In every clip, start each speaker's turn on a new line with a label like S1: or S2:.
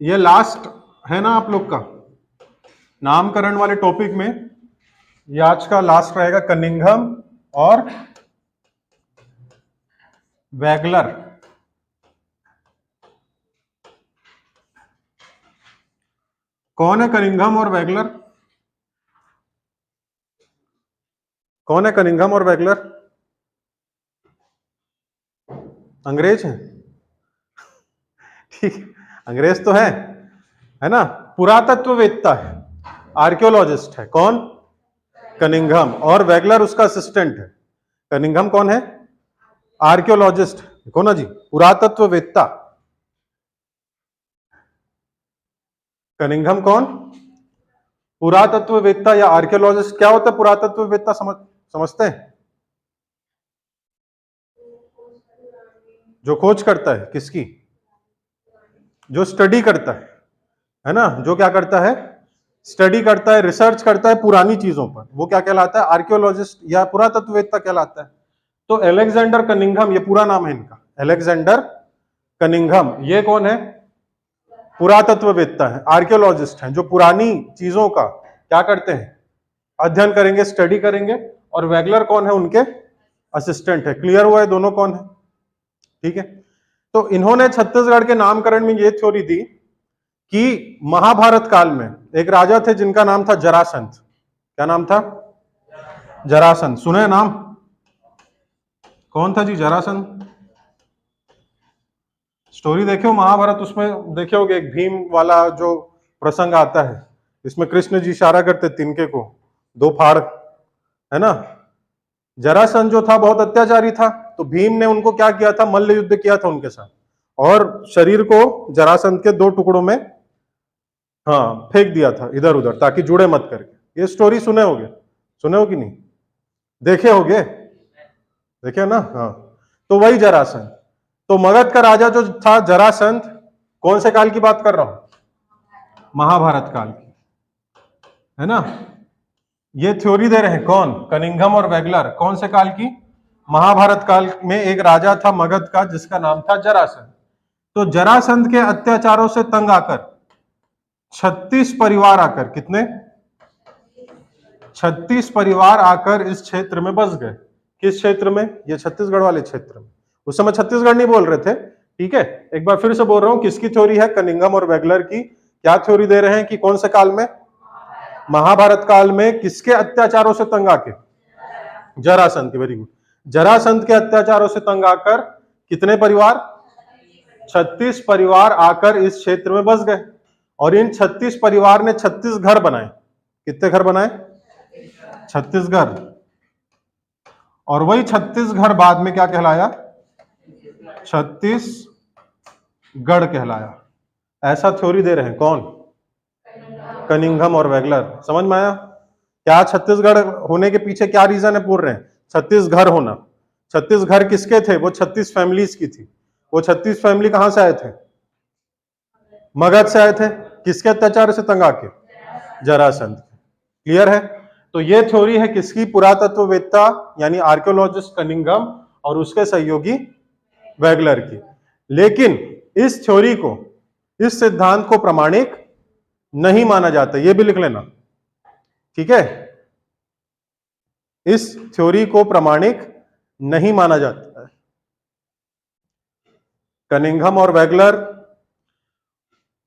S1: ये लास्ट है ना आप लोग का नामकरण वाले टॉपिक में। ये आज का लास्ट रहेगा, कनिंघम और वैगलर। कौन है कनिंघम और वैगलर? कौन है कनिंघम और वैगलर? अंग्रेज है? ठीक, अंग्रेज तो है ना। पुरातत्ववेत्ता है, आर्कियोलॉजिस्ट है। कौन? कनिंघम। और वैगलर उसका असिस्टेंट है। कनिंघम कौन है? आर्कियोलॉजिस्ट। देखो ना जी, पुरातत्ववेत्ता। कनिंघम कौन? पुरातत्ववेत्ता या आर्कियोलॉजिस्ट। क्या होता है पुरातत्ववेत्ता? समझते हैं? जो खोज करता है, किसकी? जो स्टडी करता है ना। जो क्या करता है? स्टडी करता है, रिसर्च करता है पुरानी चीजों पर, वो क्या कहलाता है? आर्कियोलॉजिस्ट या पुरातत्ववेत्ता कहलाता है। तो अलेक्जेंडर कनिंघम, ये पूरा नाम है इनका, अलेक्जेंडर कनिंघम। ये कौन है? पुरातत्ववेत्ता है, आर्कियोलॉजिस्ट हैं, जो पुरानी चीजों का क्या करते हैं? अध्ययन करेंगे, स्टडी करेंगे। और वैगलर कौन है? उनके असिस्टेंट है। क्लियर हुआ है दोनों कौन है? ठीक है। तो इन्होंने छत्तीसगढ़ के नामकरण में ये थ्योरी दी कि महाभारत काल में एक राजा थे जिनका नाम था जरासंध। क्या नाम था? जरासंध। सुने हैं नाम? कौन था जी जरासंध? स्टोरी देखे हो महाभारत? उसमें देखे होगे एक भीम वाला जो प्रसंग आता है, इसमें कृष्ण जी इशारा करते तिनके को, दो फाड़, है ना। जरासंध जो था बहुत अत्याचारी था, तो भीम ने उनको क्या किया था? मल्ल युद्ध किया था उनके साथ, और शरीर को जरासंध के दो टुकड़ों में हाँ फेंक दिया था इधर उधर, ताकि जुड़े मत करके। ये स्टोरी सुने होगे? सुने हो कि नहीं? देखे होगे? देखे ना? हाँ। तो वही जरासंध। तो मगध का राजा जो था जरासंध, कौन से काल की बात कर रहा हूं? महाभारत काल की, है ना। ये थ्योरी दे रहे हैं कौन? कनिंघम और वैगलर। कौन से काल की? महाभारत काल में एक राजा था मगध का जिसका नाम था जरासंध। तो जरासंध के अत्याचारों से तंग आकर 36 परिवार आकर, कितने? 36 परिवार आकर इस क्षेत्र में बस गए। किस क्षेत्र में? ये छत्तीसगढ़ वाले क्षेत्र में। उस समय छत्तीसगढ़ नहीं बोल रहे थे, ठीक है। एक बार फिर से बोल रहा हूं, किसकी थ्योरी है? कनिंघम और वैगलर की। क्या थ्योरी दे रहे हैं कि कौन से काल में? महाभारत काल में। किसके अत्याचारों से तंग आके? जरासंध के। Very good. जरासंध के अत्याचारों से तंग आकर कितने परिवार? 36 परिवार आकर इस क्षेत्र में बस गए। और इन 36 परिवार ने 36 घर बनाए। कितने घर बनाए? 36 घर। और वही 36 घर बाद में क्या कहलाया? छत्तीसगढ़ कहलाया। ऐसा थ्योरी दे रहे हैं कौन? कनिंघम और वैगलर। समझ में आया? क्या छत्तीसगढ़ होने के पीछे क्या रीजन है बोल रहे हैं? 36 घर होना। 36 घर किसके थे? वो 36 फैमिलीज की थी। वो 36 फैमिली कहां से आए थे? मगध से आए थे। किसके अत्याचार से तंग आके? जरासंध। क्लियर है? तो ये थ्योरी है किसकी? पुरातत्ववेत्ता यानी आर्कियोलॉजिस्ट कनिंघम और उसके सहयोगी वैगलर की। लेकिन इस थ्योरी को, इस सिद्धांत को प्रमाणिक नहीं माना जाता। ये भी लिख लेना, ठीक है। इस थ्योरी को प्रमाणिक नहीं माना जाता है। कनिंघम और वैगलर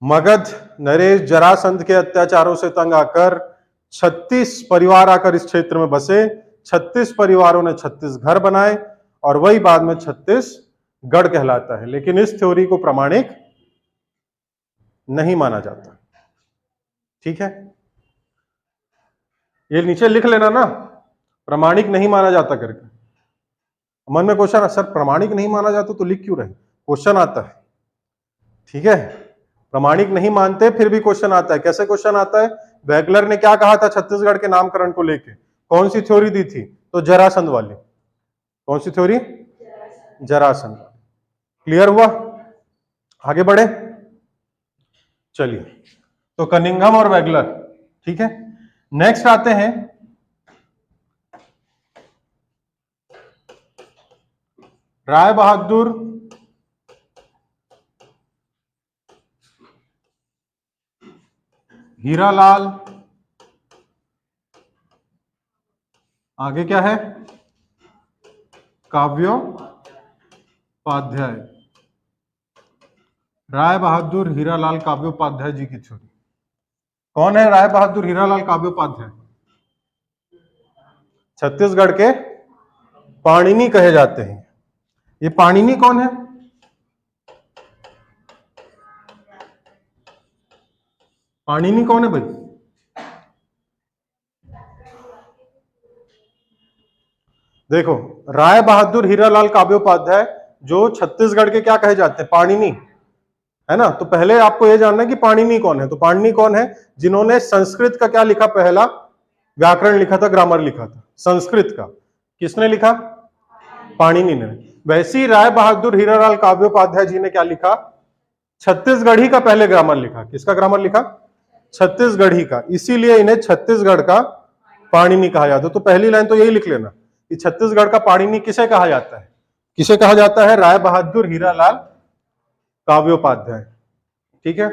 S1: मगध नरेश जरासंध के अत्याचारों से तंग आकर 36 परिवार आकर इस क्षेत्र में बसे। 36 परिवारों ने 36 घर बनाए और वही बाद में छत्तीसगढ़ कहलाता है। लेकिन इस थ्योरी को प्रमाणिक नहीं माना जाता, ठीक है। ये नीचे लिख लेना ना, प्रमाणिक नहीं माना जाता करके। मन में क्वेश्चन, सर प्रमाणिक नहीं माना जाता तो लिख क्यों रहे? क्वेश्चन आता है, ठीक है। प्रमाणिक नहीं मानते फिर भी क्वेश्चन आता है। कैसे क्वेश्चन आता है? वैगलर ने क्या कहा था छत्तीसगढ़ के नामकरण को लेके? कौन सी थ्योरी दी थी? तो जरासंध वाली। कौन सी थ्योरी? जरासंध। क्लियर हुआ? आगे बढ़े, चलिए। तो कनिंघम और वैगलर, ठीक है। नेक्स्ट आते हैं राय बहादुर हीरालाल, आगे क्या है, काव्योपाध्याय, राय बहादुर हीरालाल काव्योपाध्याय जी की थ्योरी। कौन है राय बहादुर हीरालाल काव्योपाध्याय? छत्तीसगढ़ के पाणिनि कहे जाते हैं। ये पाणिनि कौन है? पाणिनि कौन है भाई? देखो, राय बहादुर हीरालाल काव्योपाध्याय जो छत्तीसगढ़ के क्या कहे जाते हैं, पाणिनि, है ना। तो पहले आपको यह जानना है कि पाणिनि कौन है। तो पाणिनि कौन है? जिन्होंने संस्कृत का क्या लिखा, पहला व्याकरण लिखा था, ग्रामर लिखा था संस्कृत का। किसने लिखा? पाणिनि ने। वैसी राय बहादुर हीरालाल काव्योपाध्याय जी ने क्या लिखा? छत्तीसगढ़ी का पहले ग्रामर लिखा। किसका ग्रामर लिखा? छत्तीसगढ़ी का। इसीलिए इन्हें छत्तीसगढ़ का पाणिनि कहा जाता है। तो पहली लाइन तो यही लिख लेना कि छत्तीसगढ़ का पाणिनि किसे कहा जाता है? किसे कहा जाता है? राय बहादुर हीरालाल काव्योपाध्याय। ठीक है।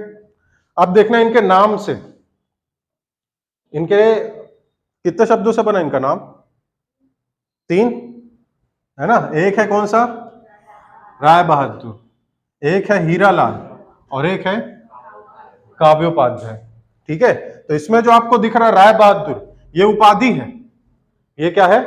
S1: अब देखना इनके नाम से, इनके कितने शब्दों से बना इनका नाम? 3, है ना। एक है कौन सा? राय बहादुर, एक है हीरालाल और एक है काव्योपाध्याय। ठीक है। तो इसमें जो आपको दिख रहा है राय बहादुर, ये उपाधि है। ये क्या है?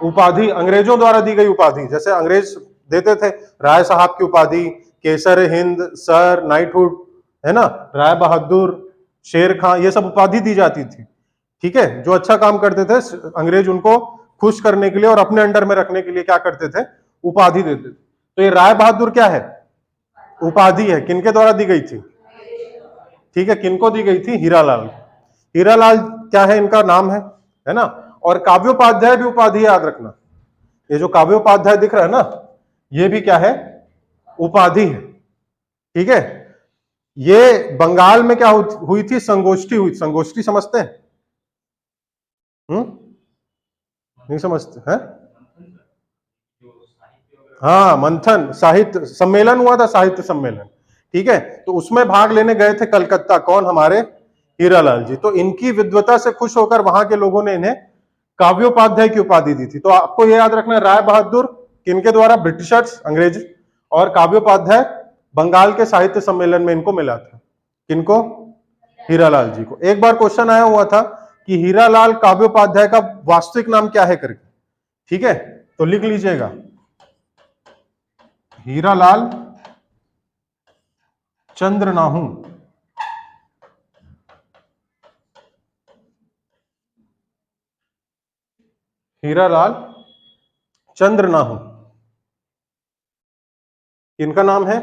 S1: उपाधि, अंग्रेजों द्वारा दी गई उपाधि। जैसे अंग्रेज देते थे राय साहब की उपाधि, केसर हिंद, सर, नाइटहुड, है ना, राय बहादुर, शेर खां, ये सब उपाधि दी जाती थी। ठीक है। जो अच्छा काम करते थे अंग्रेज उनको खुश करने के लिए और अपने अंडर में रखने के लिए क्या करते थे? उपाधि देते थे। तो ये राय बहादुर क्या है? उपाधि है। किनके द्वारा दी गई थी? ठीक है। किनको दी गई थी? हीरालाल। हीरालाल क्या है? इनका नाम है ना। और काव्योपाध्याय भी उपाधि, याद रखना। ये जो काव्योपाध्याय दिख रहा है ना, ये भी क्या है? उपाधि है। ठीक है। ये बंगाल में क्या हुई थी? संगोष्ठी हुई। संगोष्ठी समझते हैं? नहीं समझते हैं? हाँ, मंथन, साहित्य सम्मेलन हुआ था, साहित्य सम्मेलन। ठीक है। तो उसमें भाग लेने गए थे कलकत्ता, कौन? हमारे हीरालाल जी। तो इनकी विद्वता से खुश होकर वहां के लोगों ने इन्हें काव्योपाध्याय की उपाधि दी थी। तो आपको यह याद रखना है, राय बहादुर किनके द्वारा? ब्रिटिशर्स, अंग्रेज। और काव्योपाध्याय बंगाल के साहित्य सम्मेलन में इनको मिला था। किनको? हीरालाल जी को। एक बार क्वेश्चन आया हुआ था कि हीरालाल काव्योपाध्याय का वास्तविक नाम क्या है करके। ठीक है। तो लिख लीजिएगा, हीरालाल चंद्रनाहू। हीरालाल चंद्रनाहू इनका नाम है,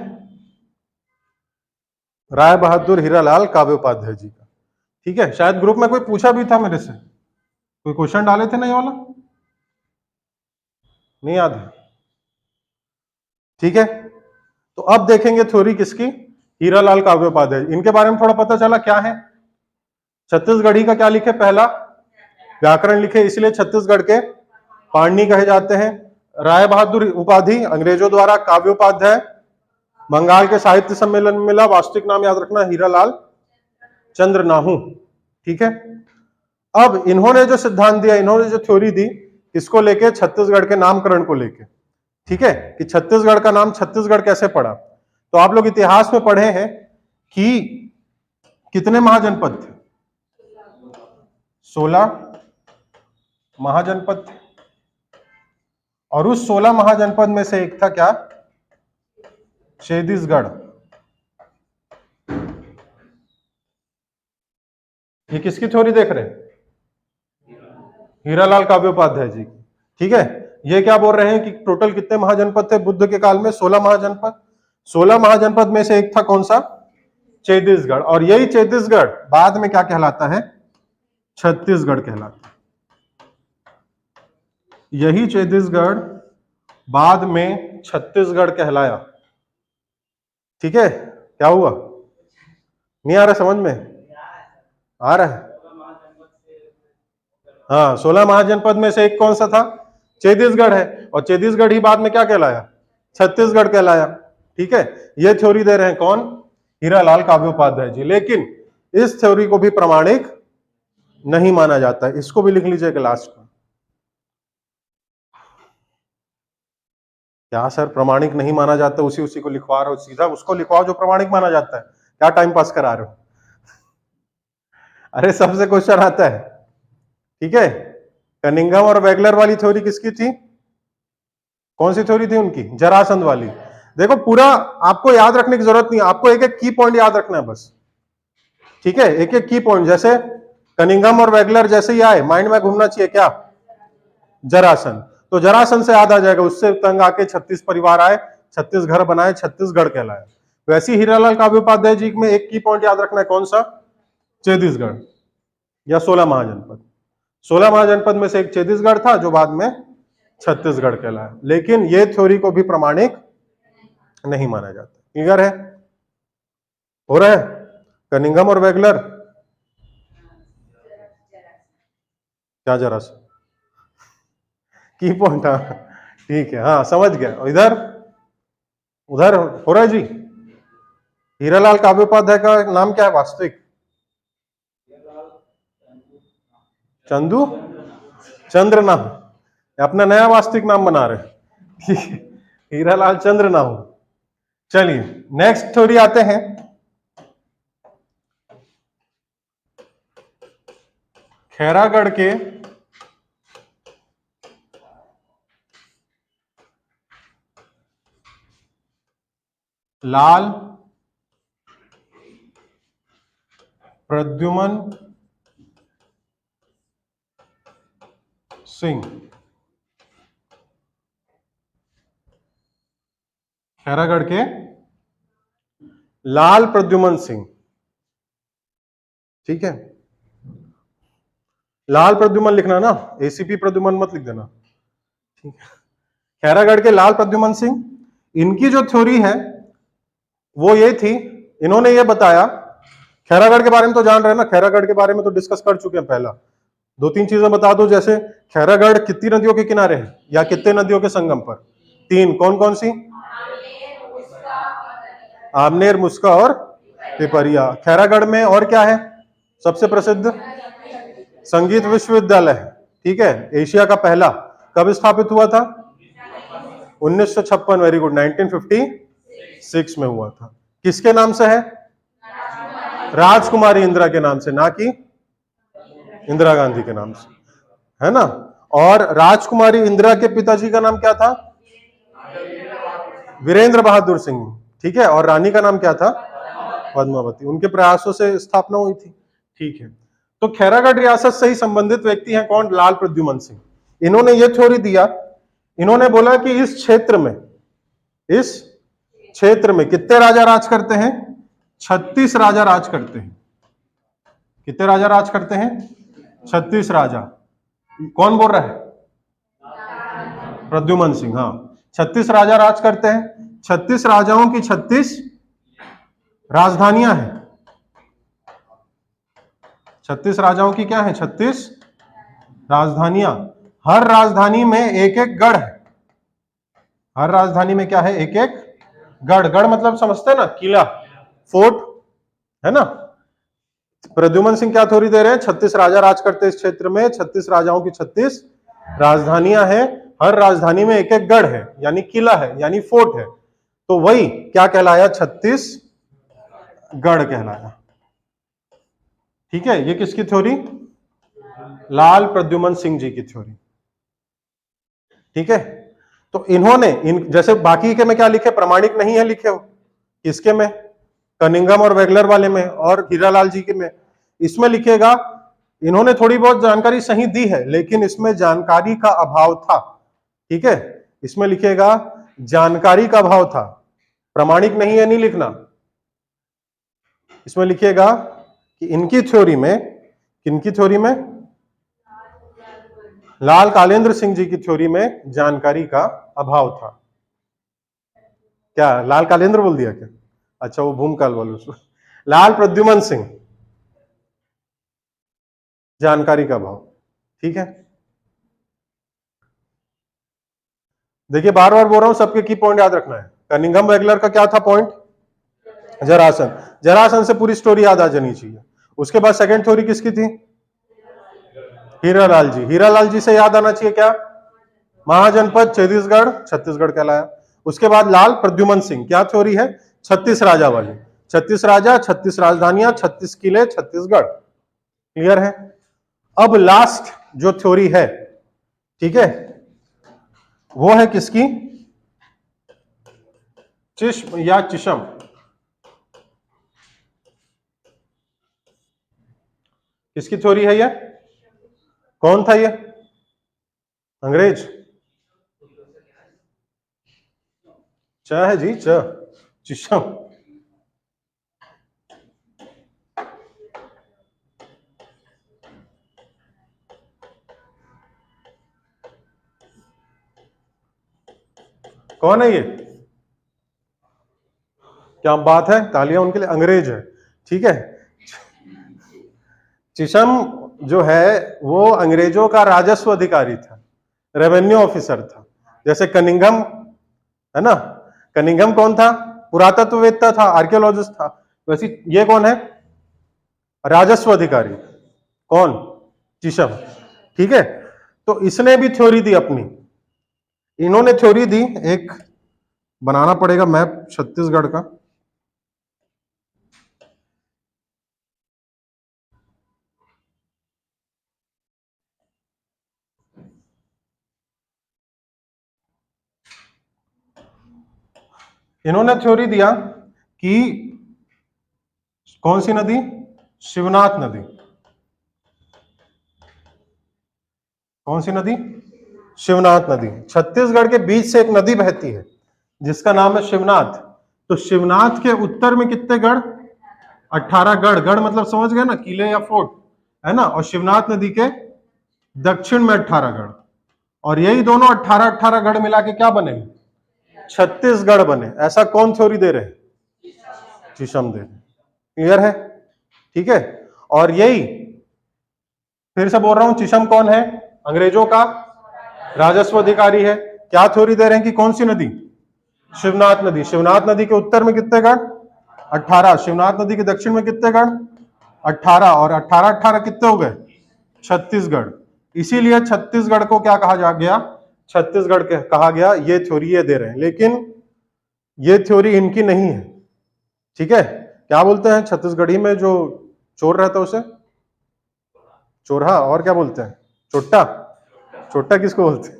S1: राय बहादुर हीरालाल काव्योपाध्याय जी का। ठीक है। शायद ग्रुप में कोई पूछा भी था मेरे से, कोई क्वेश्चन डाले थे नहीं वाला, नहीं याद है? ठीक है। तो अब देखेंगे थ्योरी किसकी? हीरालाल काव्योपाध्याय। इनके बारे में थोड़ा पता चला क्या है। छत्तीसगढ़ी का क्या लिखे? पहला व्याकरण लिखे, इसलिए छत्तीसगढ़ के पाणिनि कहे जाते हैं। राय बहादुर उपाधि अंग्रेजों द्वारा, काव्योपाध्याय बंगाल के साहित्य सम्मेलन में मिला, वास्तविक नाम याद रखना हीरालाल चंद्रनाहू। ठीक है। अब इन्होंने जो सिद्धांत दिया, इन्होंने जो थ्योरी दी, किसको लेके? छत्तीसगढ़ के नामकरण को लेके। ठीक है। कि छत्तीसगढ़ का नाम छत्तीसगढ़ कैसे पड़ा। तो आप लोग इतिहास में पढ़े हैं कि कितने महाजनपद थे? 16 महाजनपद थे। और उस 16 महाजनपद में से एक था क्या? छत्तीसगढ़। ये किसकी थ्योरी देख रहे हैं? हीरालाल काव्योपाध्याय जी की। ठीक है। ये क्या बोल रहे हैं कि टोटल कितने महाजनपद थे बुद्ध के काल में? 16 महाजनपद। 16 महाजनपद में से एक था कौन सा? छत्तीसगढ़। और यही छत्तीसगढ़ बाद में क्या कहलाता है? छत्तीसगढ़ कहलाता है। यही छत्तीसगढ़ बाद में छत्तीसगढ़ कहलाया। ठीक है। क्या हुआ? नहीं आ रहा समझ में? आ रहा है? हाँ, 16 महाजनपद में से एक कौन सा था? छत्तीसगढ़ है। और छत्तीसगढ़ ही बाद में क्या कहलाया? छत्तीसगढ़ कहलाया। ठीक है। ये थ्योरी दे रहे हैं कौन? हीरालाल काव्योपाध्याय जी। लेकिन इस थ्योरी को भी प्रमाणिक नहीं माना जाता है। इसको भी लिख लीजिएगा लास्ट में। क्या सर प्रमाणिक नहीं माना जाता, उसी को लिखवा रहे हो, सीधा उसको लिखवाओ जो प्रमाणिक माना जाता है। क्या टाइम पास करा रहे हो? अरे सबसे क्वेश्चन आता है, ठीक है। कनिंघम और वेगलर वाली थ्योरी किसकी थी? कौन सी थ्योरी थी उनकी? जरासंध वाली। देखो पूरा आपको याद रखने की जरूरत नहीं, आपको एक एक की पॉइंट याद रखना है बस, ठीक है। एक एक की पॉइंट, जैसे कनिंघम और वेगलर जैसे ही आए माइंड में घूमना चाहिए क्या? जरासंध। तो जरासंध से याद आ जाएगा, उससे तंग आके 36 परिवार आए, 36 घर बनाए, छत्तीसगढ़ कहलाया। वैसे हीरालाल काव्योपाध्याय जी में एक की पॉइंट याद रखना है, कौन सा? छत्तीसगढ़ या 16 महाजनपद। 16 महाजनपद में से एक छत्तीसगढ़ था जो बाद में छत्तीसगढ़ कहलाया। लेकिन ये थ्योरी को भी प्रमाणिक नहीं माना जाता। क्लियर है? हो रहा है? कनिंघम और वेगलर क्या जरासंध की पॉइंट? हाँ ठीक है, हाँ समझ गया। इधर उधर हो रहा है जी। हीरालाल काव्योपाध्याय का नाम क्या है वास्तविक? चंदू चंद्र नाम, अपना नया वास्तविक नाम बना रहे। हीरालाल चंद्र नाम। चलिए नेक्स्ट थ्योरी आते हैं। खैरागढ़ के लाल प्रद्युमन सिंह, खैरागढ़ के लाल प्रद्युमन सिंह, ठीक है। लाल प्रद्युमन लिखना ना, एसीपी प्रद्युमन मत लिख देना, ठीक है। खैरागढ़ के लाल प्रद्युमन सिंह, इनकी जो थ्योरी है वो ये थी, इन्होंने ये बताया, खैरागढ़ के बारे में तो जान रहे हैं ना, खैरागढ़ के बारे में तो डिस्कस कर चुके हैं। पहला दो तीन चीजें बता दो, जैसे खैरागढ़ कितनी नदियों के किनारे है या कितने नदियों के संगम पर? 3। कौन कौन सी? आमनेर, मुस्का और पिपरिया। खैरागढ़ में और क्या है सबसे प्रसिद्ध? संगीत विश्वविद्यालय, ठीक है, एशिया का पहला। कब स्थापित हुआ था? 1956। वेरी गुड, 1956 में हुआ था। किसके नाम से है? राजकुमारी इंदिरा के नाम से, ना कि इंदिरा गांधी के नाम से, है ना। और राजकुमारी इंदिरा के पिताजी का नाम क्या था? वीरेंद्र बहादुर सिंह, ठीक है। और रानी का नाम क्या था? पद्मावती। उनके प्रयासों से स्थापना हुई थी, ठीक है। तो खैरागढ़ रियासत से ही संबंधित व्यक्ति हैं कौन? लाल प्रद्युमन सिंह। इन्होंने ये थ्योरी दिया, इन्होंने बोला कि इस क्षेत्र में कितने राजा राज करते हैं? 36 राजा राज करते हैं। कितने राजा राज करते हैं? 36 राजा। कौन बोल रहा है? प्रद्युमन सिंह, हाँ। 36 राजा राज करते हैं। 36 राजाओं की 36 राजधानियां हैं। 36 राजाओं की क्या है? 36 राजधानियां। हर राजधानी में एक एक गढ़ है। हर राजधानी में क्या है? एक एक गढ़। गढ़ मतलब समझते हैं ना, किला, फोर्ट, है ना। प्रद्युमन सिंह क्या थ्योरी दे रहे हैं? 36 राजा राज करते इस क्षेत्र में, 36 राजाओं की 36 राजधानियां हैं। हर राजधानी में एक एक गढ़ है, यानी किला है, यानी फोर्ट है। तो वही क्या कहलाया? 36 गढ़ कहलाया, ठीक है। ये किसकी थ्योरी? लाल प्रद्युमन सिंह जी की थ्योरी, ठीक है। तो इन्होंने जैसे बाकी के में क्या लिखे? प्रमाणिक नहीं है लिखे हो। किसके में? कनिंघम और वेगलर वाले में और हीरालाल जी के में। इसमें लिखेगा इन्होंने थोड़ी बहुत जानकारी सही दी है, लेकिन इसमें जानकारी का अभाव था, ठीक है। इसमें लिखेगा जानकारी का अभाव था, प्रमाणिक नहीं है, नहीं लिखना। इसमें लिखेगा कि इनकी थ्योरी में, किनकी थ्योरी में? लाल कालेंद्र सिंह जी की थ्योरी में जानकारी का अभाव था। क्या लाल कालेंद्र बोल दिया क्या? अच्छा वो भूमकाल बोलो उसको। लाल प्रद्युमन सिंह, जानकारी का अभाव, ठीक है। देखिए बार बार बोल रहा हूं, सबके की पॉइंट याद रखना है। कनिंघम वेगलर का क्या था पॉइंट? जरासंध। जरासंध से पूरी स्टोरी याद आ जानी चाहिए। उसके बाद सेकंड थ्योरी किसकी थी? हीरालाल जी। हीरालाल जी से याद आना चाहिए क्या? महाजनपद छत्तीसगढ़, छत्तीसगढ़ कहलाया। उसके बाद लाल प्रद्युमन सिंह, क्या थ्योरी है? 36 राजा वाली। 36 राजा, 36 राजधानियां, 36 किले, छत्तीसगढ़। क्लियर है? अब लास्ट जो थ्योरी है, ठीक है, वो है किसकी? चिश्म या चिशम। किसकी थ्योरी है ये? कौन था ये? अंग्रेज? च है जी, च, चिशम। कौन है ये? क्या बात है, तालियां उनके लिए। अंग्रेज है, ठीक है। चिशम जो है वो अंग्रेजों का राजस्व अधिकारी था, रेवेन्यू ऑफिसर था। जैसे कनिंघम है ना, कनिंघम कौन था? पुरातत्ववेत्ता था, आर्कियोलॉजिस्ट था। वैसे ये कौन है? राजस्व अधिकारी। कौन? चिशम। ठीक है, तो इसने भी थ्योरी दी अपनी। इन्होंने थ्योरी दी, एक बनाना पड़ेगा मैप छत्तीसगढ़ का। इन्होंने थ्योरी दिया कि कौन सी नदी? शिवनाथ नदी। कौन सी नदी? शिवनाथ नदी। छत्तीसगढ़ के बीच से एक नदी बहती है जिसका नाम है शिवनाथ। तो शिवनाथ के उत्तर में कितने गढ़? 18 गढ़। गढ़ मतलब समझ गए ना, किले या फोर्ट, है ना। और शिवनाथ नदी के दक्षिण में 18 गढ़, और यही दोनों 18 गढ़ मिला के क्या बने? छत्तीसगढ़ बने। ऐसा कौन थ्योरी दे रहे हैं? चिशम दे रहे। क्लियर है? ठीक है। और यही, फिर से बोल रहा हूं, चिशम कौन है? अंग्रेजों का राजस्व अधिकारी है। क्या थ्योरी दे रहे हैं कि कौन सी नदी? शिवनाथ नदी। शिवनाथ नदी के उत्तर में कितने गढ़? 18। शिवनाथ नदी के दक्षिण में कितने गढ़? 18। और 18 कितने हो गए? छत्तीसगढ़। इसीलिए छत्तीसगढ़ को क्या कहा जा गया? छत्तीसगढ़ के कहा गया। ये थ्योरी ये दे रहे हैं, लेकिन ये थ्योरी इनकी नहीं है। ठीक है, क्या बोलते हैं छत्तीसगढ़ी में जो चोर रहता है उसे? चोरहा। और क्या बोलते हैं? चोट्टा। चोट्टा किसको बोलते हैं?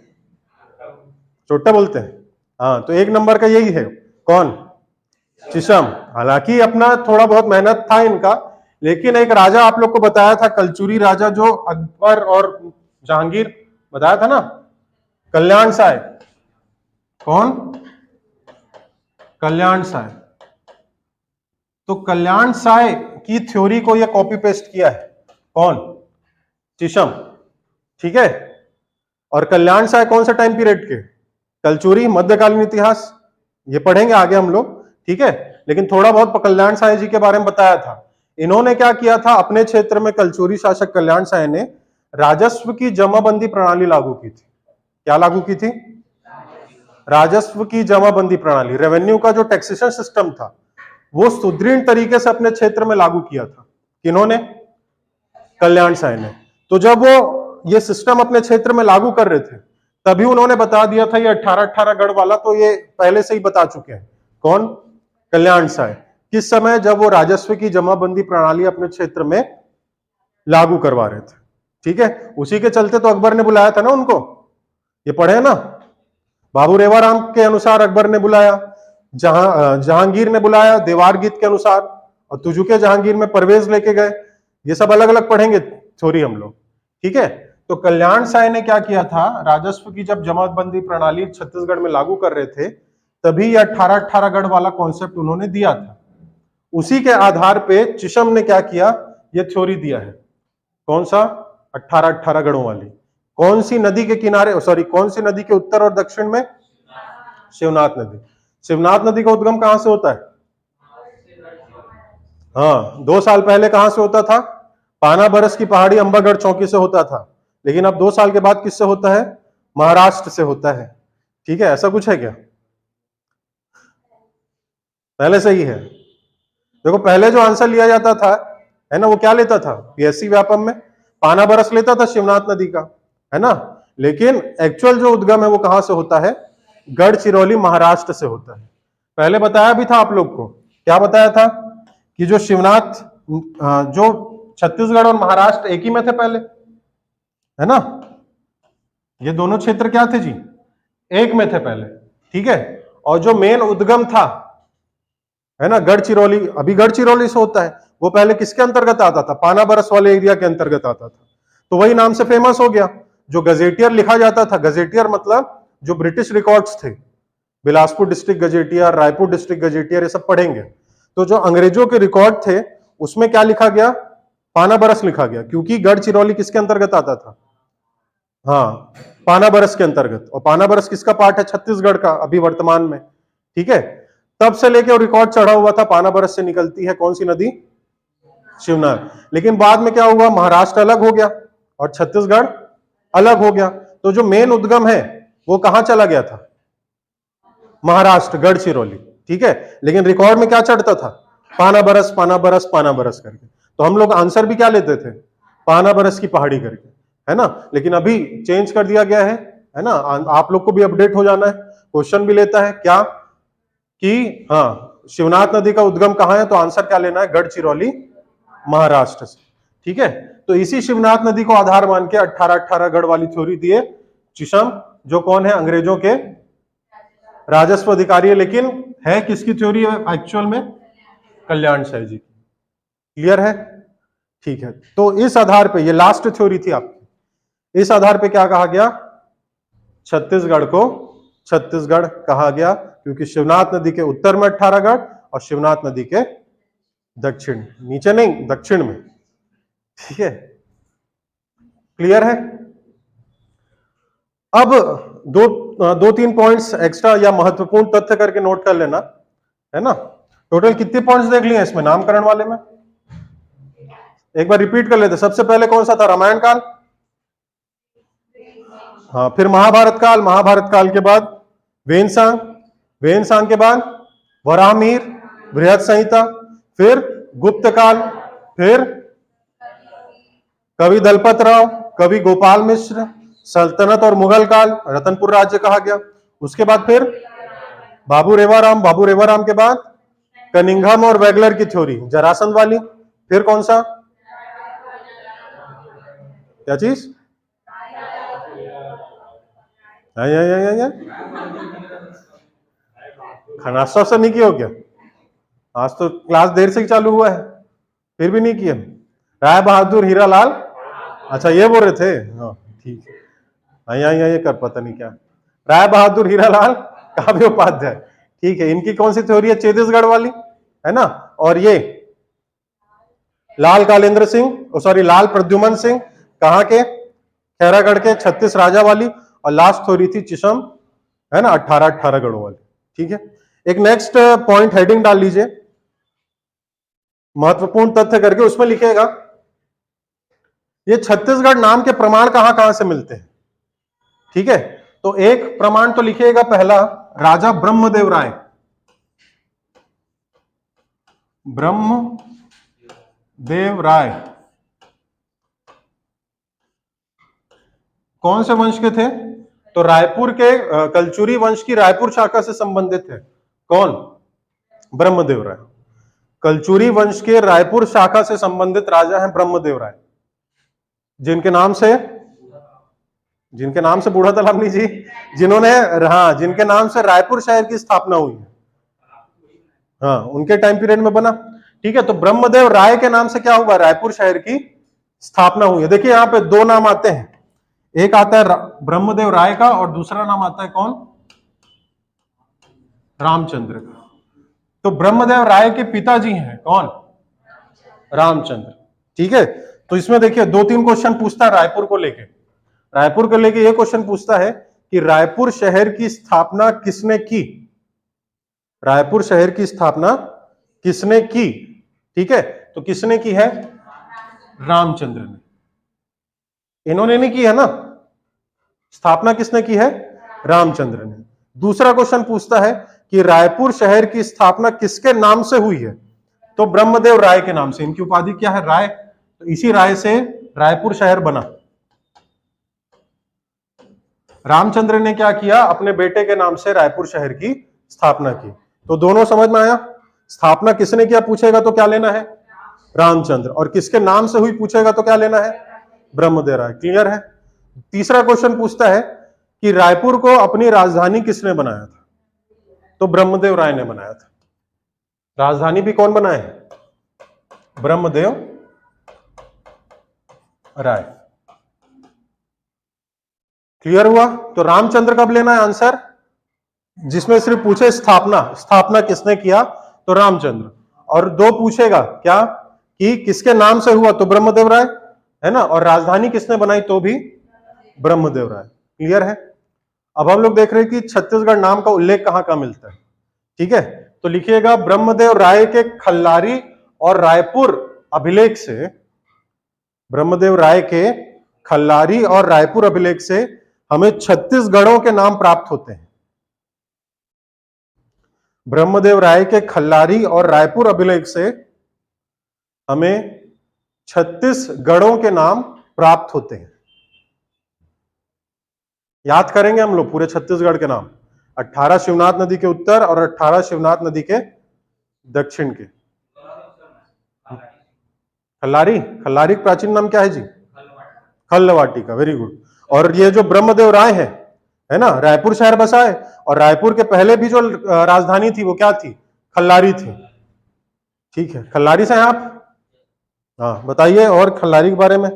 S1: चोट्टा बोलते हैं। हाँ, तो एक नंबर का यही है। कौन? चिशम। हालांकि अपना थोड़ा बहुत मेहनत था इनका, लेकिन एक राजा आप लोग को बताया था, कलचुरी राजा, जो अकबर और जहांगीर, बताया था ना, कल्याण साय। कौन? कल्याण साय। तो कल्याण साय की थ्योरी को ये कॉपी पेस्ट किया है। कौन? चिशम। ठीक है। और कल्याण साय कौन सा टाइम पीरियड के? कलचुरी, मध्यकालीन इतिहास, ये पढ़ेंगे आगे हम लोग। ठीक है, लेकिन थोड़ा बहुत कल्याण साय जी के बारे में बताया था। इन्होंने क्या किया था अपने क्षेत्र में? कलचुरी शासक कल्याण साय ने राजस्व की जमाबंदी प्रणाली लागू की थी। क्या लागू की थी? राजस्व की जमाबंदी प्रणाली। रेवेन्यू का जो टैक्सेशन सिस्टम था वो सुदृढ़ तरीके से अपने क्षेत्र में लागू किया था। किन्होंने? कल्याण साय ने। तो जब वो ये सिस्टम अपने क्षेत्र में लागू कर रहे थे, तभी उन्होंने बता दिया था ये 18 गढ़ वाला, तो ये पहले से ही बता चुके हैं। कौन? कल्याण साय। किस समय? जब वो राजस्व की जमाबंदी प्रणाली अपने क्षेत्र में लागू करवा रहे थे। ठीक है, उसी के चलते तो अकबर ने बुलाया था ना उनको। ये पढ़े ना, बाबू रेवाराम के अनुसार अकबर ने बुलाया, जहांगीर ने बुलाया देवार गीत के अनुसार, और तुजुके जहांगीर में परवेज लेके गए। ये सब अलग अलग पढ़ेंगे थ्योरी हम लोग। ठीक है, तो कल्याण साय ने क्या किया था? राजस्व की जब जमाबंदी प्रणाली छत्तीसगढ़ में लागू कर रहे थे, तभी ये 18 गढ़ वाला कॉन्सेप्ट उन्होंने दिया था। उसी के आधार पे चिशम ने क्या किया? ये थ्योरी दिया है। कौन सा? 18 गढ़ों वाली। कौन सी नदी के किनारे, सॉरी, कौन सी नदी के उत्तर और दक्षिण में? शिवनाथ नदी। शिवनाथ नदी का उद्गम कहां से होता है? हाँ, 2 साल पहले कहां से होता था? पाना बरस की पहाड़ी अंबागढ़ चौकी से होता था, लेकिन अब 2 साल के बाद किससे होता है? महाराष्ट्र से होता है। ठीक है, ऐसा कुछ है क्या? पहले से ही है। देखो, पहले जो आंसर लिया जाता था है ना, वो क्या लेता था पीएससी व्यापम में, पाना बरस लेता था शिवनाथ नदी का, है ना। लेकिन एक्चुअल जो उद्गम है वो कहां से होता है, गढ़चिरौली महाराष्ट्र से होता है। पहले बताया भी था आप लोग को, क्या बताया था कि जो शिवनाथ, जो छत्तीसगढ़ और महाराष्ट्र एक ही में थे पहले, है ना, ये दोनों क्षेत्र क्या थे जी, एक में थे पहले, ठीक है। और जो मेन उद्गम था, है ना, गढ़चिरौली, अभी गढ़चिरौली से होता है, वो पहले किसके अंतर्गत आता था, पाना बरस वाले एरिया के अंतर्गत आता था, तो वही नाम से फेमस हो गया। जो गजेटियर लिखा जाता था, गजेटियर मतलब जो ब्रिटिश रिकॉर्ड्स थे, Bilaspur district gazetteer, Raipur district gazetteer, ये सब पढ़ेंगे। तो जो अंग्रेजों के रिकॉर्ड थे उसमें क्या लिखा गया, पाना बरस लिखा गया, क्योंकि गढ़चिरौली किसके अंतर्गत आता था, हाँ, पाना बरस के अंतर्गत। और पाना बरस किसका पार्ट है, छत्तीसगढ़ का अभी वर्तमान में, ठीक है। तब से लेके रिकॉर्ड चढ़ा हुआ था, पाना बरस से निकलती है कौन सी नदी, शिवनाथ। लेकिन बाद में क्या हुआ, महाराष्ट्र अलग हो गया और छत्तीसगढ़ अलग हो गया, तो जो मेन उद्गम है वो कहां चला गया था, महाराष्ट्र, गढ़चिरौली, ठीक है। लेकिन रिकॉर्ड में क्या चढ़ता था, पाना बरस पाना बरस पाना बरस करके, तो हम लोग आंसर भी क्या लेते थे, पाना बरस की पहाड़ी करके, है ना। लेकिन अभी चेंज कर दिया गया है ना, आप लोग को भी अपडेट हो जाना है। क्वेश्चन भी लेता है क्या कि हाँ शिवनाथ नदी का उद्गम कहां है, तो आंसर क्या लेना है, गढ़चिरौली महाराष्ट्र से, ठीक है। तो इसी शिवनाथ नदी को आधार मान के 18-18 गढ़ वाली थ्योरी दिए चिशम, जो कौन है, अंग्रेजों के राजस्व अधिकारी है। लेकिन है किसकी थ्योरी है एक्चुअल में, कल्याण शाह जी की। क्लियर है, ठीक है। तो इस आधार पे, ये लास्ट थ्योरी थी आपकी, इस आधार पे क्या कहा गया, छत्तीसगढ़ को छत्तीसगढ़ कहा गया, क्योंकि शिवनाथ नदी के उत्तर में 18 गढ़ और शिवनाथ नदी के दक्षिण, नीचे नहीं दक्षिण में, ठीक है। क्लियर है। अब दो तीन पॉइंट्स एक्स्ट्रा या महत्वपूर्ण तथ्य करके नोट कर लेना, है ना। टोटल कितने पॉइंट्स देख लिए इसमें नामकरण वाले में, एक बार रिपीट कर लेते। सबसे पहले कौन सा था, रामायण काल, हाँ, फिर महाभारत काल, महाभारत काल के बाद वेनसांग, वेनसांग के बाद वराहमिहिर, बृहद संहिता, फिर गुप्त काल, फिर कवि दलपत राव, कवि गोपाल मिश्र, सल्तनत और मुगल काल, रतनपुर राज्य कहा गया। उसके बाद फिर बाबू रेवाराम, बाबू रेवाराम के बाद कनिंघम और वेगलर की थ्योरी, जरासंध वाली। फिर कौन सा, क्या चीज, नाश्ता से नहीं किया हो क्या, आज तो क्लास देर से ही चालू हुआ है, फिर भी नहीं किया। राय बहादुर हीरालाल, अच्छा ये बोल रहे थे, हाँ ठीक है, ये कर पता नहीं क्या, राय बहादुर हीरालाल काव्य उपाध्याय, ठीक है। इनकी कौन सी थ्योरी है, छत्तीसगढ़ वाली, है ना। और ये लाल कालेंद्र सिंह, सॉरी लाल प्रद्युमन सिंह, कहाँ के, खैरागढ़ के, 36 राजा वाली। और लास्ट थ्योरी थी चिशम, है ना, 18-18 गढ़ों वाली, ठीक है। एक नेक्स्ट पॉइंट हेडिंग डाल लीजिए, महत्वपूर्ण तथ्य करके, उसमें लिखेगा ये छत्तीसगढ़ नाम के प्रमाण कहां कहां से मिलते हैं, ठीक है। तो एक प्रमाण तो लिखिएगा, पहला राजा ब्रह्मदेव राय, ब्रह्मदेव राय कौन से वंश के थे, तो रायपुर के, कलचुरी वंश की रायपुर शाखा से संबंधित है। कौन, ब्रह्मदेव राय, कलचुरी वंश के रायपुर शाखा से संबंधित राजा हैं ब्रह्मदेव राय, जिनके नाम से बूढ़ा तालाब नहीं जी, जिन्होंने, हाँ, जिनके नाम से रायपुर शहर की स्थापना हुई है, हाँ, उनके टाइम पीरियड में बना, ठीक है। तो ब्रह्मदेव राय के नाम से क्या हुआ, रायपुर शहर की स्थापना हुई है। देखिए यहां पे दो नाम आते हैं, एक आता है ब्रह्मदेव राय का और दूसरा नाम आता है कौन, रामचंद्र का। तो ब्रह्मदेव राय के पिताजी हैं कौन, रामचंद्र, ठीक है। तो इसमें देखिए 2-3 क्वेश्चन पूछता है रायपुर को लेके, रायपुर को लेके ये क्वेश्चन पूछता है कि रायपुर शहर की स्थापना किसने की, रायपुर शहर की स्थापना किसने की, ठीक है। तो किसने की है, रामचंद्र ने, इन्होंने नहीं की है ना, स्थापना किसने की है, रामचंद्र ने। दूसरा क्वेश्चन पूछता है कि रायपुर शहर की स्थापना किसके नाम से हुई है, तो ब्रह्मदेव राय के नाम से, इनकी उपाधि क्या है? राय। तो इसी राय से रायपुर शहर बना। रामचंद्र ने क्या किया? अपने बेटे के नाम से रायपुर शहर की स्थापना की। तो दोनों समझ में आया? स्थापना किसने किया पूछेगा तो क्या लेना है? रामचंद्र। और किसके नाम से हुई पूछेगा तो क्या लेना है? ब्रह्मदेव राय। क्लियर है? तीसरा क्वेश्चन पूछता है कि रायपुर को अपनी राजधानी किसने बनाया था? तो ब्रह्मदेव राय ने बनाया था। राजधानी भी कौन बनाए? ब्रह्मदेव राय। क्लियर हुआ? तो रामचंद्र कब लेना है आंसर? जिसमें सिर्फ पूछे स्थापना, स्थापना किसने किया? तो रामचंद्र। और दो पूछेगा क्या कि किसके नाम से हुआ? तो ब्रह्मदेव राय, है ना। और राजधानी किसने बनाई? तो भी ब्रह्मदेव राय। क्लियर है? अब हम लोग देख रहे हैं कि छत्तीसगढ़ नाम का उल्लेख कहां कहां मिलता है। ठीक है, तो लिखिएगा ब्रह्मदेव राय के खल्लारी और रायपुर अभिलेख से, ब्रह्मदेव राय के खल्लारी और रायपुर अभिलेख से हमें छत्तीसगढ़ों के नाम प्राप्त होते हैं। ब्रह्मदेव राय के खल्लारी और रायपुर अभिलेख से हमें छत्तीसगढ़ों के नाम प्राप्त होते हैं। याद करेंगे हम लोग पूरे छत्तीसगढ़ के नाम, 18 शिवनाथ नदी के उत्तर और 18 शिवनाथ नदी के दक्षिण के। खल्लारी, खल्लारी का प्राचीन नाम क्या है जी? खल्लवाटी का। Very good. और ये जो ब्रह्मदेव राय है ना, रायपुर शहर बसा है, और रायपुर के पहले भी जो राजधानी थी वो क्या थी? खल्लारी थी। ठीक है, खल्लारी से हैं आप? हाँ, बताइए और खल्लारी के बारे में।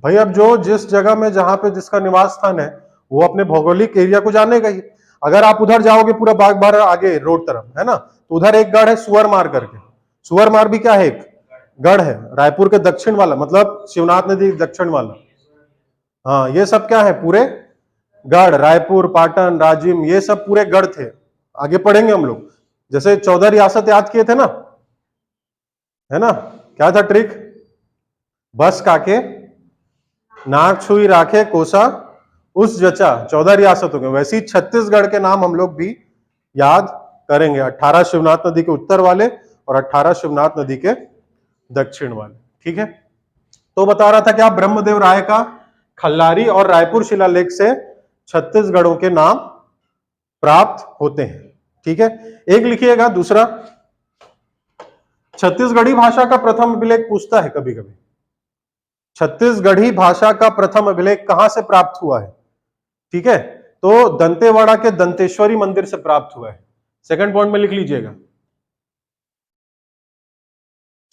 S1: भाई अब जो जिस जगह में जहां पे जिसका निवास स्थान है वो अपने भौगोलिक एरिया को जानेगा ही। अगर आप उधर जाओगे पूरा बाग बार आगे रोड तरफ, है ना, तो उधर एक गढ़ है सुअरमार करके। सुअरमार भी क्या है? एक गढ़ है, रायपुर के दक्षिण वाला, मतलब शिवनाथ नदी दक्षिण वाला। हाँ, ये सब क्या है? पूरे गढ़, रायपुर, पाटन, राजिम, ये सब पूरे गढ़ थे। आगे पढ़ेंगे हम लोग। जैसे 14 रियासत याद किए थे ना, है ना, क्या था ट्रिक? बस काके नाक छुई राखे कोसा उस जचा, 14 रियासतों के। वैसे ही छत्तीसगढ़ के नाम हम लोग भी याद करेंगे, 18 शिवनाथ नदी के उत्तर वाले और 18 शिवनाथ नदी के दक्षिण वाले। ठीक है, तो बता रहा था कि आप ब्रह्मदेव राय का खल्लारी और रायपुर शिलालेख से छत्तीसगढ़ों के नाम प्राप्त होते हैं। ठीक है, एक लिखिएगा। दूसरा, छत्तीसगढ़ी भाषा का प्रथम अभिलेख पूछता है कभी कभी। छत्तीसगढ़ी भाषा का प्रथम अभिलेख कहां से प्राप्त हुआ है? ठीक है, तो दंतेवाड़ा के दंतेश्वरी मंदिर से प्राप्त हुआ है। सेकंड पॉइंट में लिख लीजिएगा,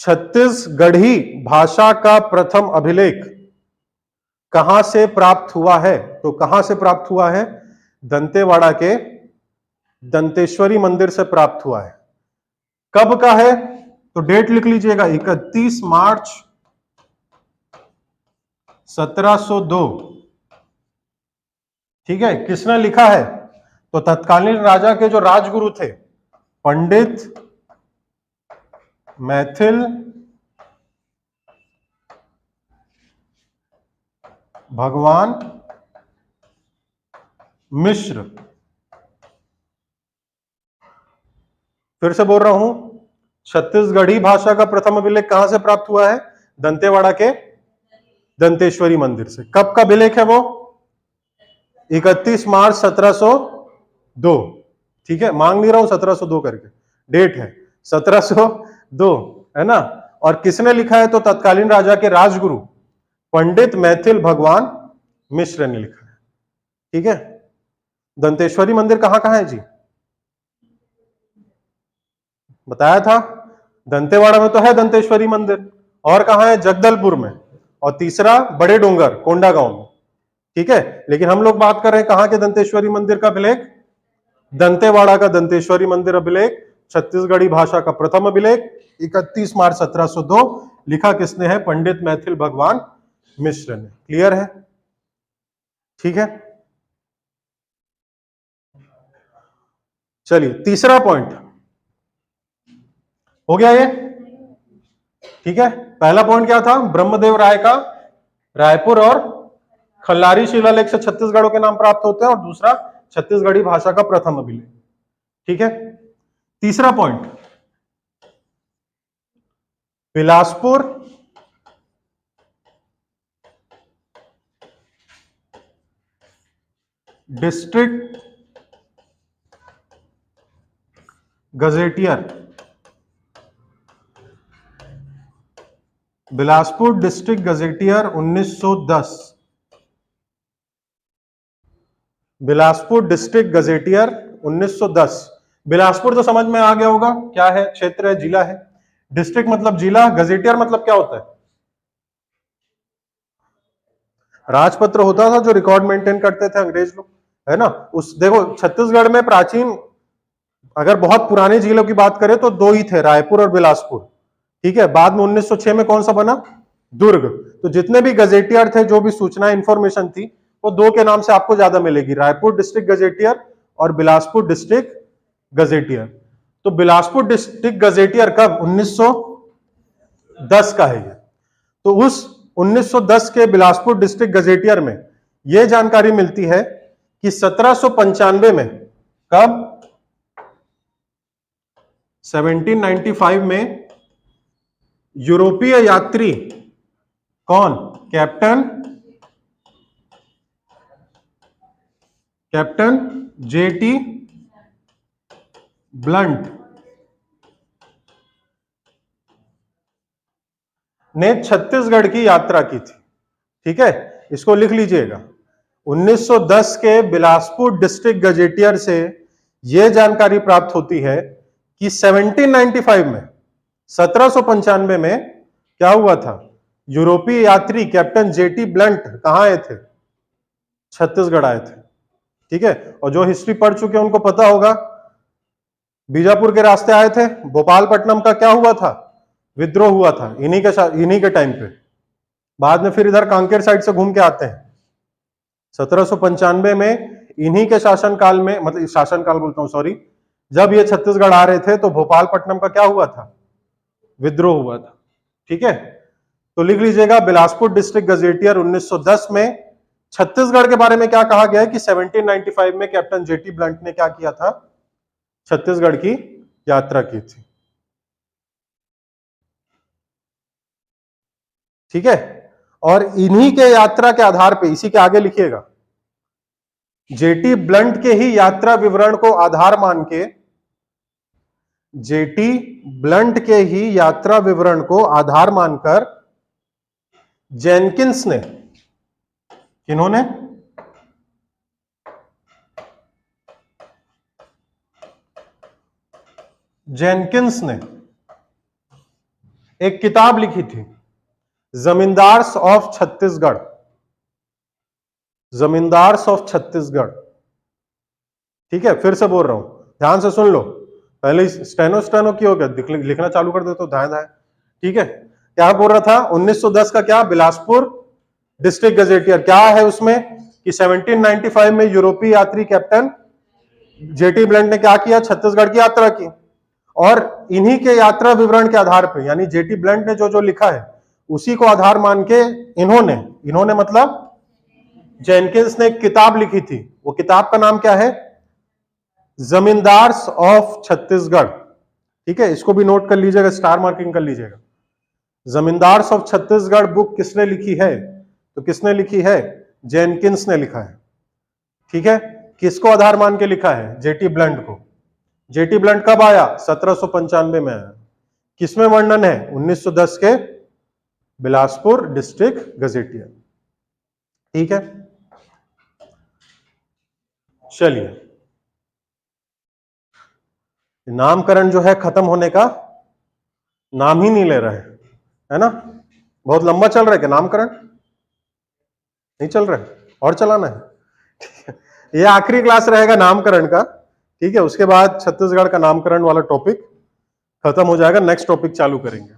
S1: छत्तीसगढ़ी भाषा का प्रथम अभिलेख कहां से प्राप्त हुआ है? तो कहां से प्राप्त हुआ है? दंतेवाड़ा के दंतेश्वरी मंदिर से प्राप्त हुआ है। कब का है? तो डेट लिख लीजिएगा, 31 मार्च 1702। ठीक है, किसने लिखा है? तो तत्कालीन राजा के जो राजगुरु थे, पंडित मैथिल भगवान मिश्र। फिर से बोल रहा हूं, छत्तीसगढ़ी भाषा का प्रथम अभिलेख कहां से प्राप्त हुआ है? दंतेवाड़ा के दंतेश्वरी मंदिर से। कब का अभिलेख है वो? 31 मार्च 1702। ठीक है, मांग नहीं रहा हूं 1702 करके, डेट है 1702, है ना। और किसने लिखा है? तो तत्कालीन राजा के राजगुरु पंडित मैथिल भगवान मिश्र ने लिखा है। ठीक है, दंतेश्वरी मंदिर कहां कहां है जी? बताया था, दंतेवाड़ा में तो है दंतेश्वरी मंदिर, और कहां है? जगदलपुर में, और तीसरा बड़े डोंगर कोंडागांव में। ठीक है, लेकिन हम लोग बात कर रहे हैं कहां के दंतेश्वरी मंदिर का अभिलेख? दंतेवाड़ा का दंतेश्वरी मंदिर अभिलेख, छत्तीसगढ़ी भाषा का प्रथम अभिलेख, 31 मार्च 1702। लिखा किसने है? पंडित मैथिल भगवान मिश्र ने। क्लियर है? ठीक है। चलिए तीसरा पॉइंट हो गया ये, ठीक है। पहला पॉइंट क्या था, ब्रह्मदेव राय का रायपुर और खल्लारी शिलालेख से छत्तीसगढ़ों के नाम प्राप्त होते हैं, और दूसरा छत्तीसगढ़ी भाषा का प्रथम अभिलेख, ठीक है। तीसरा point, Bilaspur district gazetteer, Bilaspur district gazetteer 1910, Bilaspur district gazetteer 1910। Bilaspur तो समझ में आ गया होगा, क्या है, क्षेत्र है, जिला है। डिस्ट्रिक्ट मतलब जिला, गजेटियर मतलब क्या होता है, राजपत्र होता था जो रिकॉर्ड मेंटेन करते थे अंग्रेज लोग, है ना। उस देखो छत्तीसगढ़ में प्राचीन, अगर बहुत पुराने जिलों की बात करें तो दो ही थे, रायपुर और बिलासपुर, ठीक है। बाद में 1906 में कौन सा बना, दुर्ग। तो जितने भी गजेटियर थे, जो भी सूचना इंफॉर्मेशन थी, वो दो के नाम से आपको ज्यादा मिलेगी, रायपुर डिस्ट्रिक्ट गजेटियर और बिलासपुर डिस्ट्रिक्ट गजेटियर। तो बिलासपुर डिस्ट्रिक्ट गजेटियर कब, 1910 का है ये। तो उस 1910 के बिलासपुर डिस्ट्रिक्ट गजेटियर में यह जानकारी मिलती है कि 1795 में, कब, 1795 में यूरोपीय यात्री कौन, कैप्टन जेटी ब्लंट ने छत्तीसगढ़ की यात्रा की थी, ठीक है। इसको लिख लीजिएगा, 1910 के बिलासपुर डिस्ट्रिक्ट गजेटियर से यह जानकारी प्राप्त होती है कि 1795 में, 1795 में क्या हुआ था, यूरोपीय यात्री कैप्टन जेटी ब्लंट कहां आए थे, छत्तीसगढ़ आए थे, ठीक है। और जो हिस्ट्री पढ़ चुके हैं उनको पता होगा, बीजापुर के रास्ते आए थे, भोपालपट्टनम का क्या हुआ था, विद्रोह हुआ था, इन्हीं के टाइम पे। बाद में फिर इधर कांकेर साइड से घूम के आते हैं। 1795 में इन्हीं के शासनकाल में, मतलब शासनकाल बोलता हूं, सॉरी, जब ये छत्तीसगढ़ आ रहे थे तो भोपालपट्टनम का क्या हुआ था, विद्रोह हुआ था, ठीक है। तो लिख लीजिएगा, बिलासपुर डिस्ट्रिक्ट गजेटियर 1910 में छत्तीसगढ़ के बारे में क्या कहा गया है कि 1795 में कैप्टन जेटी ब्लंट ने क्या किया था, छत्तीसगढ़ की यात्रा की थी, ठीक है। और इन्हीं के यात्रा के आधार पे, इसी के आगे लिखिएगा, जेटी ब्लंट के ही यात्रा विवरण को आधार मान के, जेटी ब्लंट के ही यात्रा विवरण को आधार मानकर जेनकिंस ने, किन्होंने, जेनकिंस ने एक किताब लिखी थी, जमींदार्स ऑफ छत्तीसगढ़, जमींदार्स ऑफ छत्तीसगढ़, ठीक है। फिर से बोल रहा हूं, ध्यान से सुन लो, पहले स्टेनो की हो गया, लिखना चालू कर दे तो धाए धाए, ठीक है। क्या बोल रहा था, 1910 का क्या, बिलासपुर डिस्ट्रिक्ट गजेटियर, क्या है उसमें कि 1795 में यूरोपीय यात्री कैप्टन जेटी ब्लंट ने क्या किया, छत्तीसगढ़ की यात्रा की, और इन्हीं के यात्रा विवरण के आधार पर, यानी जेटी ब्लंट ने जो जो लिखा है उसी को आधार मान के इन्होंने मतलब जेनकिंस ने एक किताब लिखी थी। वो किताब का नाम क्या है, जमींदार्स ऑफ छत्तीसगढ़, ठीक है। इसको भी नोट कर लीजिएगा, स्टार मार्किंग कर लीजिएगा। जमींदार्स ऑफ छत्तीसगढ़ बुक किसने लिखी है, तो किसने लिखी है, जेनकिंस ने लिखा है, ठीक है। किसको आधार मान के लिखा है, जेटी ब्लंट को। जेटी ब्लंट कब आया, 1795 में आया। किसमें वर्णन है, 1910 के बिलासपुर डिस्ट्रिक्ट गजेटियर, ठीक है। चलिए, नामकरण जो है खत्म होने का नाम ही नहीं ले रहा है ना। बहुत लंबा चल रहा है क्या नामकरण, नहीं चल रहा है, और चलाना है, ठीक है। ये आखिरी क्लास रहेगा नामकरण का, ठीक है। उसके बाद छत्तीसगढ़ का नामकरण वाला टॉपिक खत्म हो जाएगा, नेक्स्ट टॉपिक चालू करेंगे।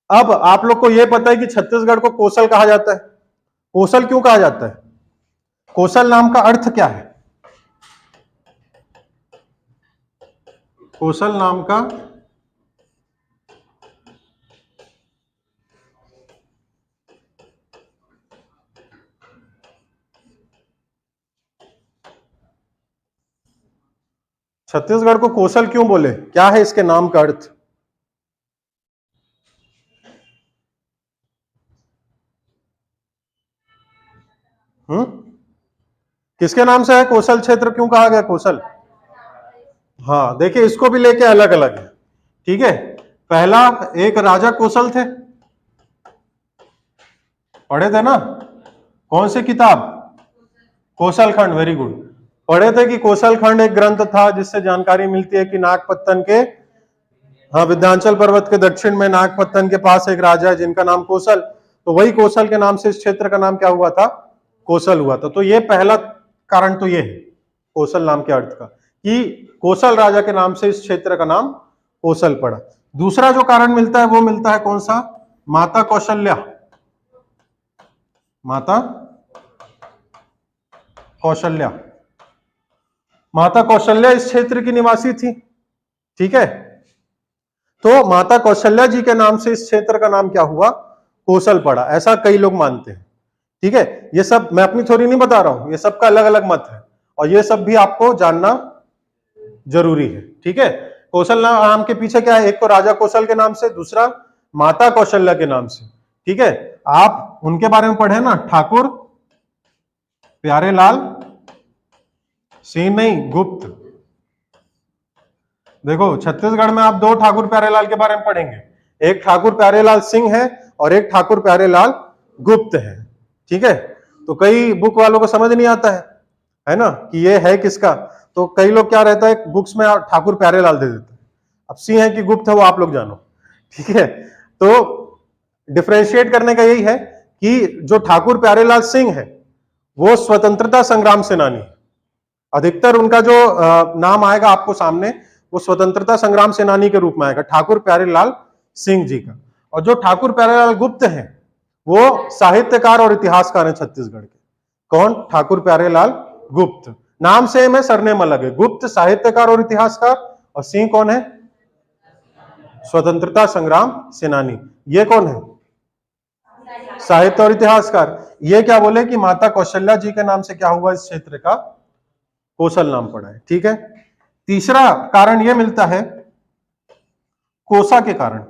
S1: अब आप लोग को यह पता है कि छत्तीसगढ़ को कोसल कहा जाता है। कोसल क्यों कहा जाता है, कोसल नाम का अर्थ क्या है, कोसल नाम का छत्तीसगढ़ को कोसल क्यों बोले, क्या है इसके नाम का अर्थ? किसके नाम से है कोसल क्षेत्र, क्यों कहा गया कोसल? हाँ देखिए, इसको भी लेके अलग अलग है, ठीक है। पहला, एक राजा कोसल थे, पढ़े थे ना, कौन सी किताब? कोसल खंड, वेरी गुड। पढ़े थे कि कोसल खंड एक ग्रंथ था जिससे जानकारी मिलती है कि नागपत्तन के, हाँ, विंध्याचल पर्वत के दक्षिण में नागपत्तन के पास एक राजा है जिनका नाम कोसल, तो वही कोसल के नाम से इस क्षेत्र का नाम क्या हुआ था? कोसल हुआ था। तो ये पहला कारण तो ये है कोसल नाम के अर्थ का, कि कोसल राजा के नाम से इस क्षेत्र का नाम कोसल पड़ा। दूसरा जो कारण मिलता है वो मिलता है कौन सा? माता कौशल्या। माता कौशल्या, माता कौशल्या इस क्षेत्र की निवासी थी, ठीक है। तो माता कौशल्या जी के नाम से इस क्षेत्र का नाम क्या हुआ? कोसल पड़ा, ऐसा कई लोग मानते हैं, ठीक है। ये सब मैं अपनी थ्योरी नहीं बता रहा हूं, ये सबका अलग अलग मत है और ये सब भी आपको जानना जरूरी है, ठीक है। कौशल नाम के पीछे क्या है? एक तो राजा कौशल के नाम से, दूसरा माता कौशल्या के नाम से, ठीक है। आप उनके बारे में पढ़े ना, ठाकुर प्यारेलाल सिंह, नहीं गुप्त। देखो छत्तीसगढ़ में आप दो ठाकुर प्यारेलाल के बारे में पढ़ेंगे, एक ठाकुर प्यारेलाल सिंह है और एक ठाकुर प्यारेलाल गुप्त है, ठीक है। तो कई बुक वालों को समझ नहीं आता है ना, कि ये है किसका। तो कई लोग क्या रहता है, बुक्स में ठाकुर प्यारेलाल दे देते हैं। अब सिंह है कि गुप्त है वो आप लोग जानो, ठीक है। तो डिफरेंशिएट करने का यही है कि जो ठाकुर प्यारेलाल सिंह है वो स्वतंत्रता संग्राम सेनानी है। अधिकतर उनका जो नाम आएगा आपको सामने, वो स्वतंत्रता संग्राम सेनानी के रूप में आएगा, ठाकुर प्यारेलाल सिंह जी का। और जो ठाकुर प्यारेलाल गुप्त हैं वो साहित्यकार और इतिहासकार हैं छत्तीसगढ़ के। कौन? ठाकुर प्यारेलाल गुप्त। नाम सेम है, सरनेम अलग है। गुप्त साहित्यकार और इतिहासकार, और सिंह कौन है? स्वतंत्रता संग्राम सेनानी। ये कौन है? साहित्य और इतिहासकार। ये क्या बोले कि माता कौशल्या जी के नाम से क्या हुआ? इस क्षेत्र का कोसल नाम पड़ा है, ठीक है। तीसरा कारण यह मिलता है कोसा के कारण।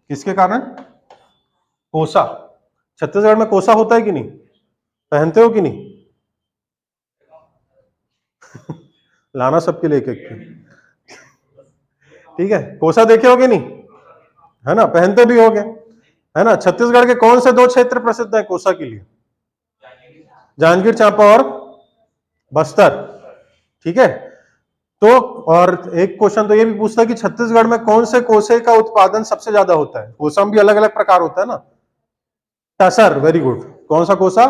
S1: किसके कारण? कोसा। छत्तीसगढ़ में कोसा होता है कि नहीं? पहनते हो कि नहीं? लाना सबके लिए एक, ठीक है। कोसा देखे हो कि नहीं? है ना, पहनते भी होगे, है ना। छत्तीसगढ़ के कौन से दो क्षेत्र प्रसिद्ध है कोसा के लिए? जांजगीर चांपा और बस्तर, ठीक है। तो और एक क्वेश्चन तो ये भी पूछता है कि छत्तीसगढ़ में कौन से कोसे का उत्पादन सबसे ज्यादा होता है? कोसा में भी अलग अलग प्रकार होता है ना। Tussar, very good. कौन सा कोसा?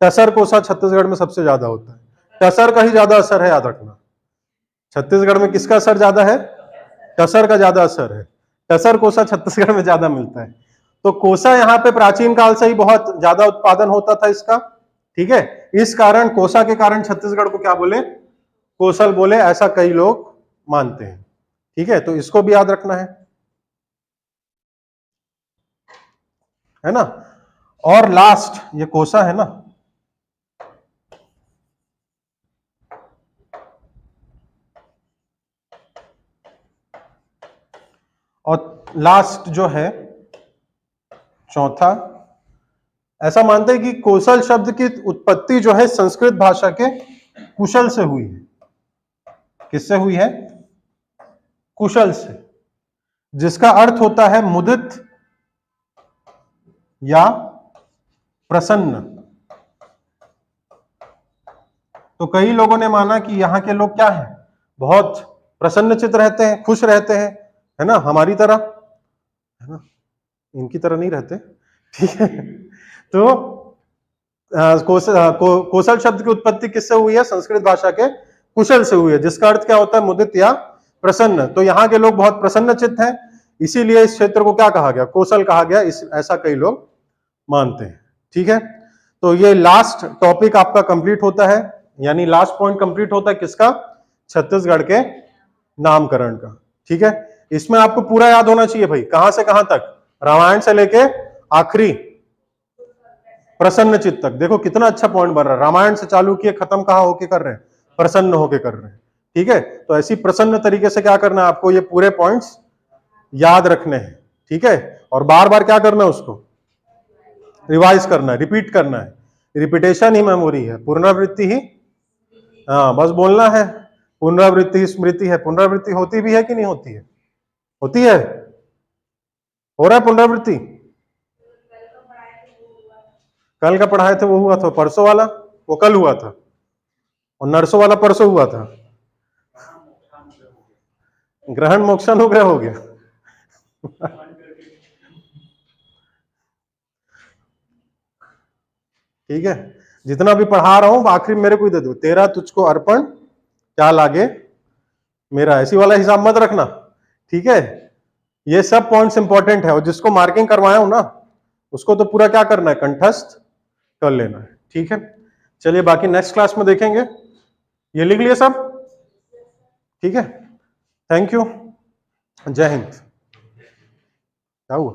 S1: टसर कोसा छत्तीसगढ़ में सबसे ज्यादा होता है। टसर का ही ज्यादा असर है, याद रखना। छत्तीसगढ़ में किसका असर ज्यादा है? टसर का ज्यादा असर है। टसर कोसा छत्तीसगढ़ में ज्यादा मिलता है। तो कोसा यहाँ पे प्राचीन काल से ही बहुत ज्यादा उत्पादन होता था इसका, ठीक है। इस कारण, कोसा के कारण छत्तीसगढ़ को क्या बोले? कोसल बोले, ऐसा कई लोग मानते हैं, ठीक है। तो इसको भी याद रखना है ना। और लास्ट, ये कोसा है ना, और लास्ट जो है चौथा, ऐसा मानते हैं कि कोसल शब्द की उत्पत्ति जो है संस्कृत भाषा के कुशल से हुई है। किससे हुई है? कुशल से, जिसका अर्थ होता है मुदित या प्रसन्न। तो कई लोगों ने माना कि यहाँ के लोग क्या हैं? बहुत प्रसन्नचित्त रहते हैं, खुश रहते हैं, है ना, हमारी तरह, है ना, इनकी तरह नहीं रहते, ठीक है। तो कोसल शब्द की उत्पत्ति किससे हुई है? संस्कृत भाषा के कुशल से हुई है, जिसका अर्थ क्या होता है? मुदित या प्रसन्न। तो यहाँ के लोग बहुत प्रसन्नचित्त हैं, इसीलिए इस क्षेत्र को क्या कहा गया? कोसल कहा गया, ऐसा कई लोग मानते हैं, ठीक है। तो ये लास्ट टॉपिक आपका कंप्लीट होता है, यानी लास्ट पॉइंट कंप्लीट होता है किसका? छत्तीसगढ़ के नामकरण का। ठीक है, इसमें आपको पूरा याद होना चाहिए भाई, कहां से कहां तक, रामायण से लेके आखिरी प्रसन्न चित्त तक। देखो कितना अच्छा पॉइंट बन रहा है, रामायण से चालू किए खत्म कहां होके कर रहे हैं, प्रसन्न होके कर रहे हैं। ठीक है, तो ऐसी प्रसन्न तरीके से क्या करना है आपको, ये पूरे पॉइंट्स याद रखने हैं। ठीक है, और बार बार क्या करना है, उसको रिवाइज करना है, रिपीट करना है। रिपीटेशन ही मेमोरी है, पुनरावृत्ति ही, हाँ बस बोलना है, पुनरावृत्ति ही स्मृति है। पुनरावृत्ति होती भी है कि नहीं होती है, होती है, हो रहा है पुनरावृत्ति। कल का पढ़ाए थे वो हुआ था, परसों वाला वो कल हुआ था, और नरसों वाला परसों हुआ था। ग्रहण मोक्षानुग्रह हो गया। ठीक है, जितना भी पढ़ा रहा हूं आखिरी मेरे को ही दे दो, तेरा तुझको अर्पण क्या लागे मेरा, ऐसी वाला हिसाब मत रखना। ठीक है, ये सब पॉइंट्स इंपॉर्टेंट है, और जिसको मार्किंग करवाया हूं ना उसको तो पूरा क्या करना है, कंठस्थ कर लेना है। ठीक है, चलिए बाकी नेक्स्ट क्लास में देखेंगे। ये लिख लिए सब, ठीक है, थैंक यू, जय हिंद। क्या हुआ?